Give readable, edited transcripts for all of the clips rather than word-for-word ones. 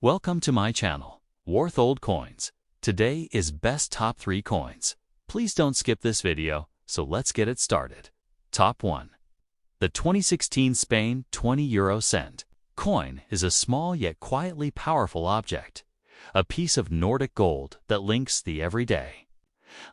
Welcome to my channel, Worth Old Coins. Today is best top 3 coins. Please don't skip this video, so let's get it started. Top 1. The 2016 Spain 20 euro cent coin is a small yet quietly powerful object, a piece of Nordic gold that links the everyday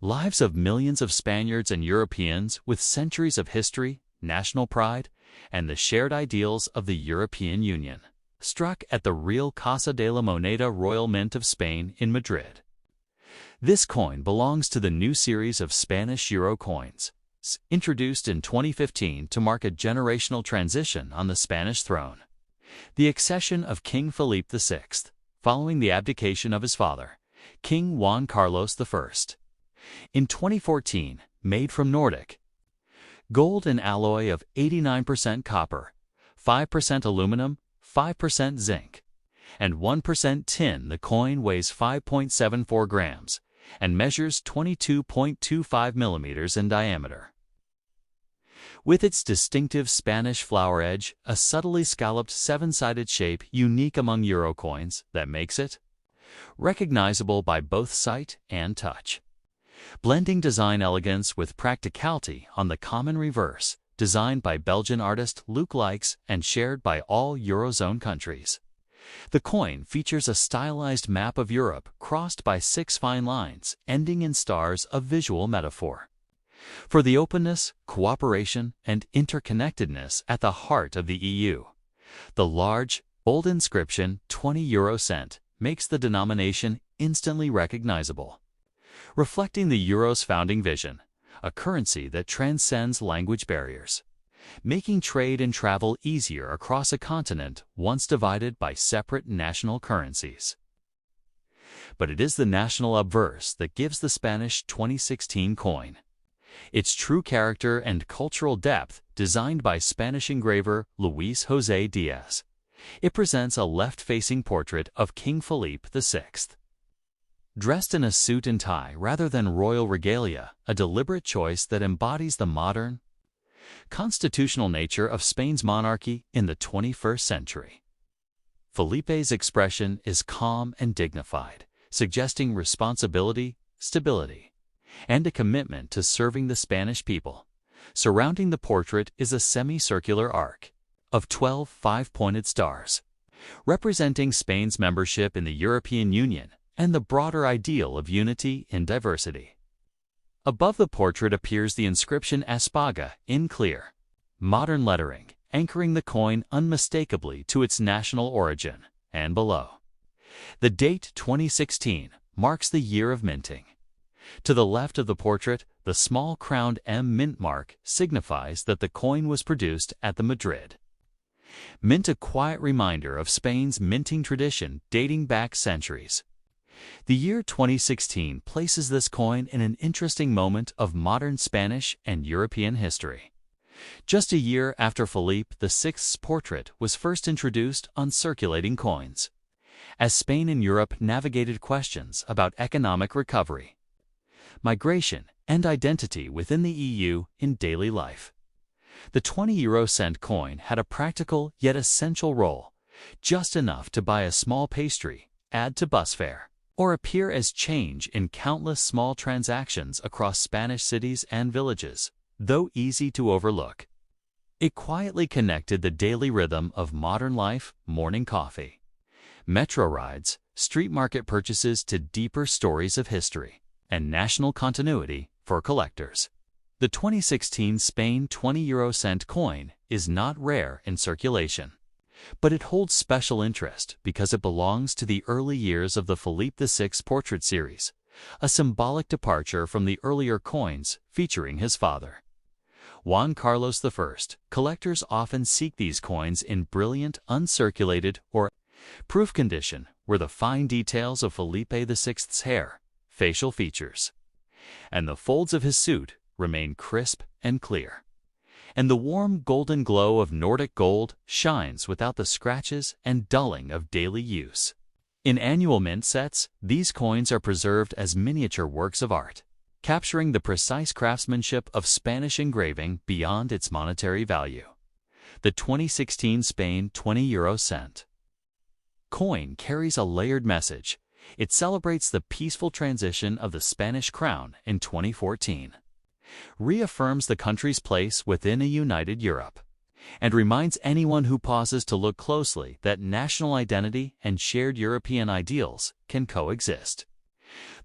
lives of millions of Spaniards and Europeans with centuries of history, national pride, and the shared ideals of the European Union. Struck at the Real Casa de la Moneda Royal Mint of Spain in Madrid. This coin belongs to the new series of Spanish euro coins, introduced in 2015 to mark a generational transition on the Spanish throne. The accession of King Felipe VI, following the abdication of his father, King Juan Carlos I. In 2014, made from Nordic gold, an alloy of 89% copper, 5% aluminum, 5% zinc, and 1% tin. The coin weighs 5.74 grams and measures 22.25 millimeters in diameter. With its distinctive Spanish flower edge, a subtly scalloped 7-sided shape unique among euro coins that makes it recognizable by both sight and touch. Blending design elegance with practicality on the common reverse, designed by Belgian artist Luc Likes and shared by all Eurozone countries. The coin features a stylized map of Europe crossed by 6 fine lines, ending in stars, a visual metaphor for the openness, cooperation, and interconnectedness at the heart of the EU. The large, bold inscription 20 euro cent makes the denomination instantly recognizable, reflecting the euro's founding vision, a currency that transcends language barriers, making trade and travel easier across a continent once divided by separate national currencies. But it is the national obverse that gives the Spanish 2016 coin its true character and cultural depth. Designed by Spanish engraver Luis José Diaz, it presents a left-facing portrait of King Felipe VI. Dressed in a suit and tie rather than royal regalia, a deliberate choice that embodies the modern, constitutional nature of Spain's monarchy in the 21st century. Felipe's expression is calm and dignified, suggesting responsibility, stability, and a commitment to serving the Spanish people. Surrounding the portrait is a semicircular arc of 12 5-pointed stars, representing Spain's membership in the European Union and the broader ideal of unity in diversity. Above the portrait appears the inscription Espaga in clear, modern lettering, anchoring the coin unmistakably to its national origin, and below, the date 2016 marks the year of minting. To the left of the portrait, the small crowned M mint mark signifies that the coin was produced at the Madrid Mint, a quiet reminder of Spain's minting tradition dating back centuries. The year 2016 places this coin in an interesting moment of modern Spanish and European history. Just a year after Felipe VI's portrait was first introduced on circulating coins, as Spain and Europe navigated questions about economic recovery, migration, and identity within the EU in daily life. The 20 euro cent coin had a practical yet essential role, just enough to buy a small pastry, add to bus fare, or appear as change in countless small transactions across Spanish cities and villages. Though easy to overlook, it quietly connected the daily rhythm of modern life, morning coffee, metro rides, street market purchases, to deeper stories of history and national continuity for collectors. The 2016 Spain 20 euro cent coin is not rare in circulation, but it holds special interest because it belongs to the early years of the Felipe VI portrait series, a symbolic departure from the earlier coins featuring his father, Juan Carlos I. Collectors often seek these coins in brilliant, uncirculated, or proof condition, where the fine details of Felipe VI's hair, facial features, and the folds of his suit remain crisp and clear, and the warm golden glow of Nordic gold shines without the scratches and dulling of daily use. In annual mint sets, these coins are preserved as miniature works of art, capturing the precise craftsmanship of Spanish engraving beyond its monetary value. The 2016 Spain 20 euro cent coin carries a layered message. It celebrates the peaceful transition of the Spanish crown in 2014, reaffirms the country's place within a united Europe, and reminds anyone who pauses to look closely that national identity and shared European ideals can coexist.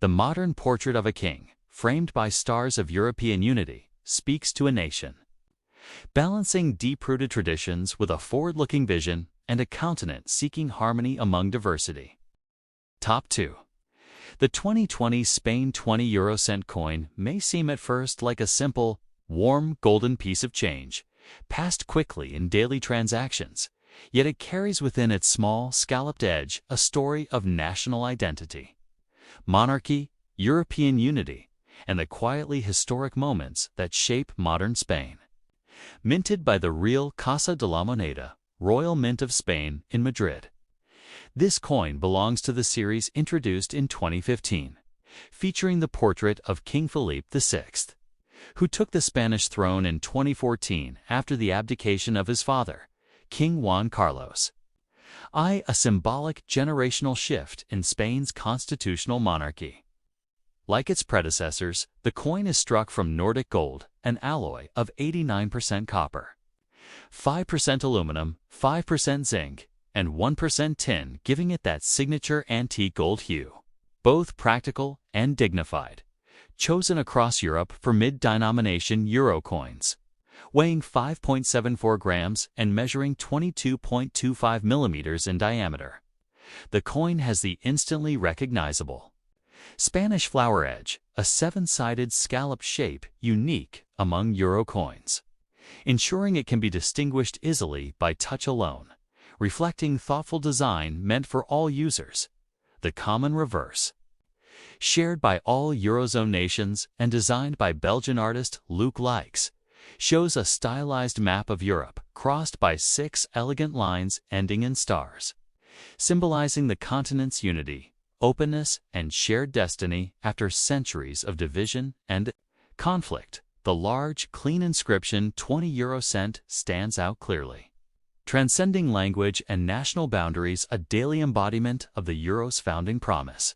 The modern portrait of a king, framed by stars of European unity, speaks to a nation, balancing deep-rooted traditions with a forward-looking vision and a countenance seeking harmony among diversity. Top 2. The 2020 Spain 20 euro cent coin may seem at first like a simple, warm, golden piece of change, passed quickly in daily transactions, yet it carries within its small, scalloped edge a story of national identity, monarchy, European unity, and the quietly historic moments that shape modern Spain. Minted by the Real Casa de la Moneda, Royal Mint of Spain in Madrid. This coin belongs to the series introduced in 2015, featuring the portrait of King Philippe VI, who took the Spanish throne in 2014 after the abdication of his father, King Juan Carlos. A symbolic generational shift in Spain's constitutional monarchy. Like its predecessors, the coin is struck from Nordic gold, an alloy of 89% copper, 5% aluminum, 5% zinc, and 1% tin, giving it that signature antique gold hue. Both practical and dignified, chosen across Europe for mid-denomination euro coins, weighing 5.74 grams and measuring 22.25 millimeters in diameter. The coin has the instantly recognizable Spanish flower edge, a 7-sided scalloped shape unique among euro coins, ensuring it can be distinguished easily by touch alone, reflecting thoughtful design meant for all users. The common reverse, shared by all Eurozone nations and designed by Belgian artist Luc Likes, shows a stylized map of Europe crossed by 6 elegant lines ending in stars, symbolizing the continent's unity, openness, and shared destiny after centuries of division and conflict. The large, clean inscription 20 euro cent stands out clearly, transcending language and national boundaries, a daily embodiment of the euro's founding promise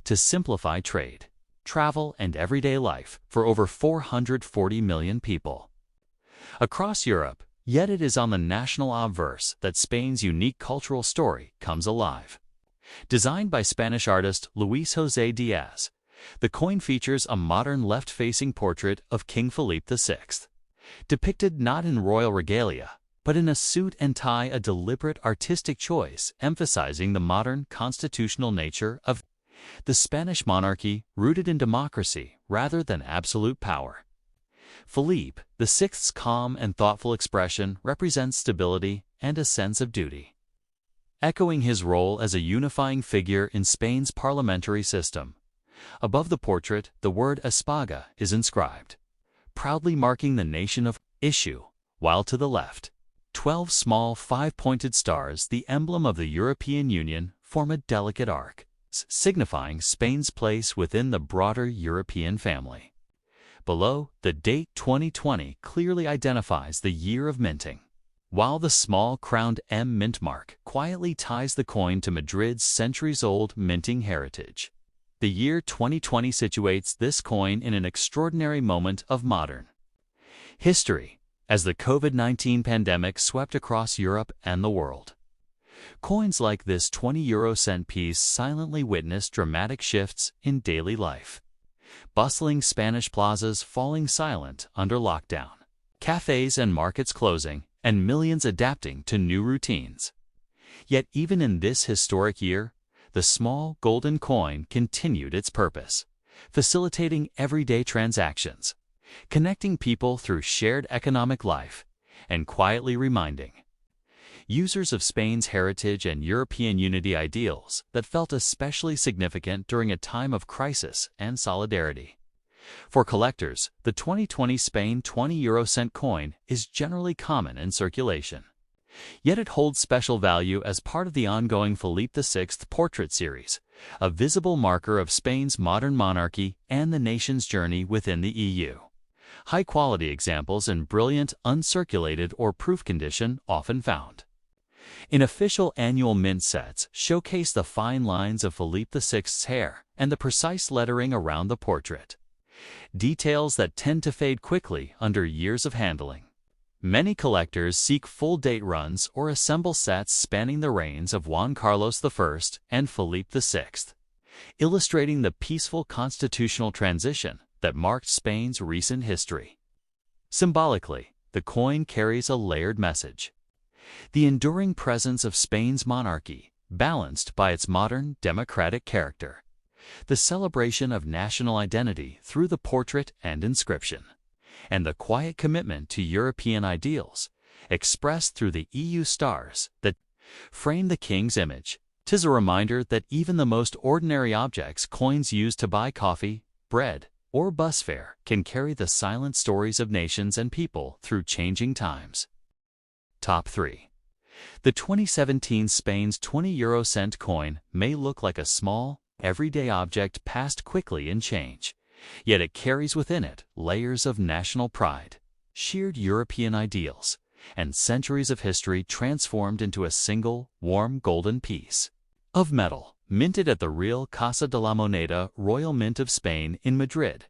to simplify trade, travel, and everyday life for over 440 million people across Europe. Yet it is on the national obverse that Spain's unique cultural story comes alive. Designed by Spanish artist Luis José Diaz, the coin features a modern left-facing portrait of King Philippe VI, depicted not in royal regalia, but in a suit and tie, a deliberate artistic choice emphasizing the modern constitutional nature of the Spanish monarchy, rooted in democracy rather than absolute power. Philippe VI's calm and thoughtful expression represents stability and a sense of duty, echoing his role as a unifying figure in Spain's parliamentary system. Above the portrait, the word España is inscribed, proudly marking the nation of issue, while to the left, 12 small 5-pointed stars, the emblem of the European Union, form a delicate arc, signifying Spain's place within the broader European family. Below, the date 2020 clearly identifies the year of minting, while the small crowned M mint mark quietly ties the coin to Madrid's centuries-old minting heritage. The year 2020 situates this coin in an extraordinary moment of modern history, as the COVID-19 pandemic swept across Europe and the world. Coins like this 20 euro cent piece silently witnessed dramatic shifts in daily life. Bustling Spanish plazas falling silent under lockdown, cafes and markets closing, and millions adapting to new routines. Yet even in this historic year, the small golden coin continued its purpose, facilitating everyday transactions, connecting people through shared economic life, and quietly reminding users of Spain's heritage and European unity ideals that felt especially significant during a time of crisis and solidarity. For collectors, the 2020 Spain 20 euro cent coin is generally common in circulation. Yet it holds special value as part of the ongoing Philippe VI portrait series, a visible marker of Spain's modern monarchy and the nation's journey within the EU. High-quality examples in brilliant, uncirculated or proof condition often found. In official annual mint sets, showcase the fine lines of Philippe VI's hair and the precise lettering around the portrait. Details that tend to fade quickly under years of handling. Many collectors seek full date runs or assemble sets spanning the reigns of Juan Carlos I and Philippe VI, illustrating the peaceful constitutional transition that marked Spain's recent history. Symbolically, the coin carries a layered message. The enduring presence of Spain's monarchy, balanced by its modern democratic character. The celebration of national identity through the portrait and inscription. And the quiet commitment to European ideals, expressed through the EU stars that frame the king's image. 'Tis a reminder that even the most ordinary objects coins used to buy coffee, bread, or bus fare can carry the silent stories of nations and people through changing times. Top 3. The 2017 Spain's 20 coin may look like a small, everyday object passed quickly in change, yet it carries within it layers of national pride, shared European ideals, and centuries of history transformed into a single, warm golden piece of metal, minted at the Real Casa de la Moneda Royal Mint of Spain in Madrid.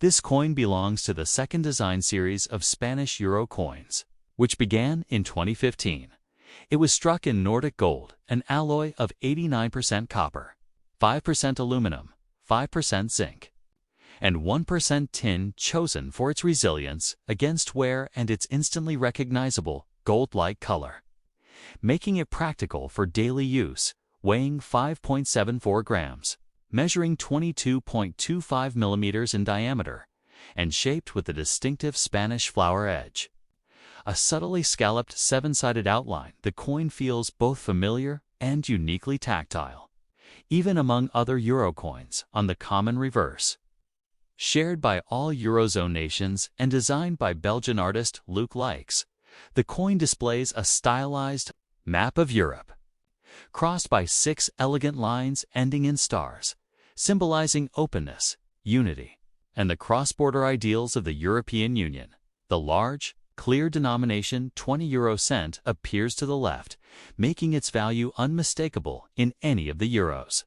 This coin belongs to the second design series of Spanish euro coins, which began in 2015. It was struck in Nordic gold, an alloy of 89% copper, 5% aluminum, 5% zinc, and 1% tin, chosen for its resilience against wear and its instantly recognizable gold-like color, making it practical for daily use, weighing 5.74 grams, measuring 22.25 millimeters in diameter, and shaped with a distinctive Spanish flower edge. A subtly scalloped seven-sided outline, the coin feels both familiar and uniquely tactile, even among other euro coins on the common reverse. Shared by all Eurozone nations and designed by Belgian artist Luc Likes, the coin displays a stylized map of Europe, crossed by 6 elegant lines ending in stars, symbolizing openness, unity, and the cross-border ideals of the European Union. The large, clear denomination 20 euro cent appears to the left, making its value unmistakable in any of the euros.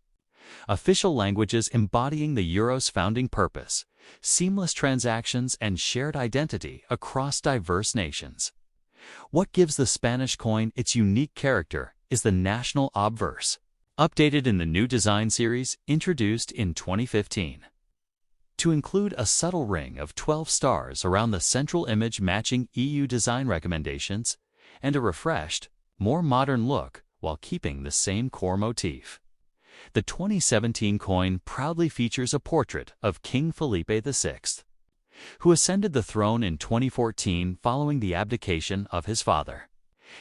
Official languages embodying the euro's founding purpose, seamless transactions and shared identity across diverse nations. What gives the Spanish coin its unique character is the national obverse, updated in the new design series introduced in 2015. To include a subtle ring of 12 stars around the central image matching EU design recommendations, and a refreshed, more modern look while keeping the same core motif. The 2017 coin proudly features a portrait of King Felipe VI, who ascended the throne in 2014 following the abdication of his father,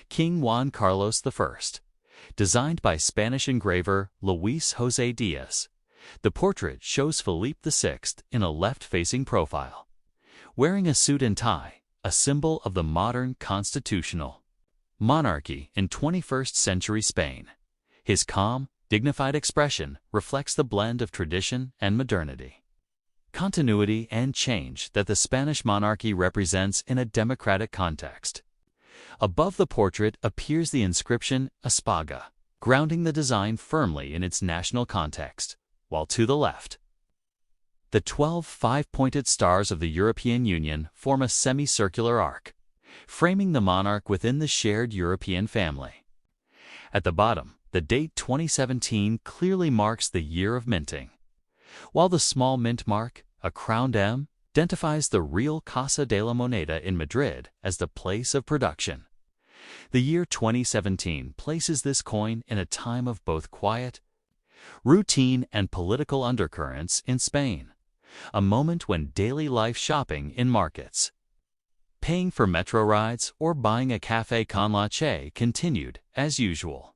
King Juan Carlos I. Designed by Spanish engraver Luis José Díaz, the portrait shows Philippe VI in a left-facing profile, wearing a suit and tie, a symbol of the modern constitutional monarchy in 21st century Spain. His calm, dignified expression reflects the blend of tradition and modernity, continuity and change that the Spanish monarchy represents in a democratic context. Above the portrait appears the inscription Espaga, grounding the design firmly in its national context, while to the left, the 12 five-pointed stars of the European Union form a semicircular arc, framing the monarch within the shared European family. At the bottom, the date 2017 clearly marks the year of minting, while the small mint mark, a crowned M, identifies the Real Casa de la Moneda in Madrid as the place of production. The year 2017 places this coin in a time of both quiet, routine and political undercurrents in Spain, a moment when daily life shopping in markets, paying for metro rides or buying a café con leche continued as usual.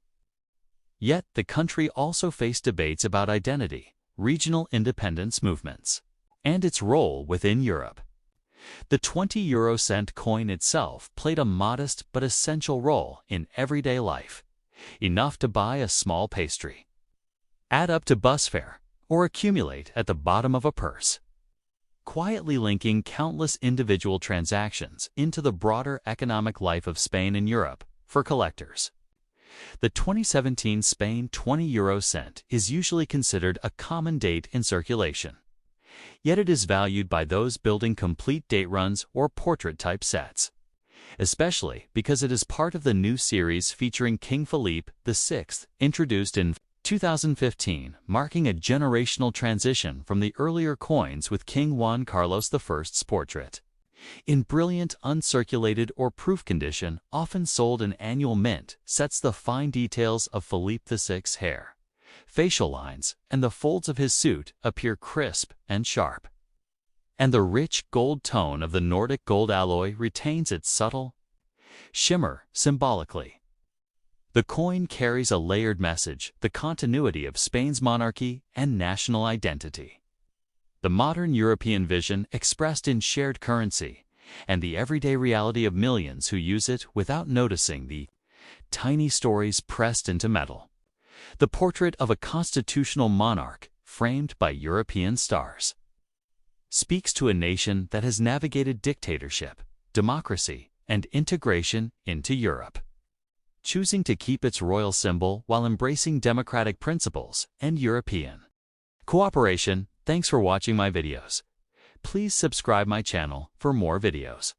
Yet the country also faced debates about identity, regional independence movements, and its role within Europe. The 20 euro cent coin itself played a modest but essential role in everyday life, enough to buy a small pastry, add up to bus fare, or accumulate at the bottom of a purse, quietly linking countless individual transactions into the broader economic life of Spain and Europe for collectors. The 2017 Spain 20 euro cent is usually considered a common date in circulation. Yet it is valued by those building complete date runs or portrait-type sets, especially because it is part of the new series featuring King Philippe VI, introduced in 2015, marking a generational transition from the earlier coins with King Juan Carlos I's portrait. In brilliant, uncirculated or proof condition, often sold in annual mint, sets the fine details of Philippe VI's hair, facial lines, and the folds of his suit appear crisp and sharp. And the rich gold tone of the Nordic gold alloy retains its subtle shimmer symbolically. The coin carries a layered message, the continuity of Spain's monarchy and national identity, the modern European vision expressed in shared currency, and the everyday reality of millions who use it without noticing the tiny stories pressed into metal. The portrait of a constitutional monarch, framed by European stars, speaks to a nation that has navigated dictatorship, democracy, and integration into Europe, choosing to keep its royal symbol while embracing democratic principles and European cooperation. Thanks for watching my videos. Please subscribe my channel for more videos.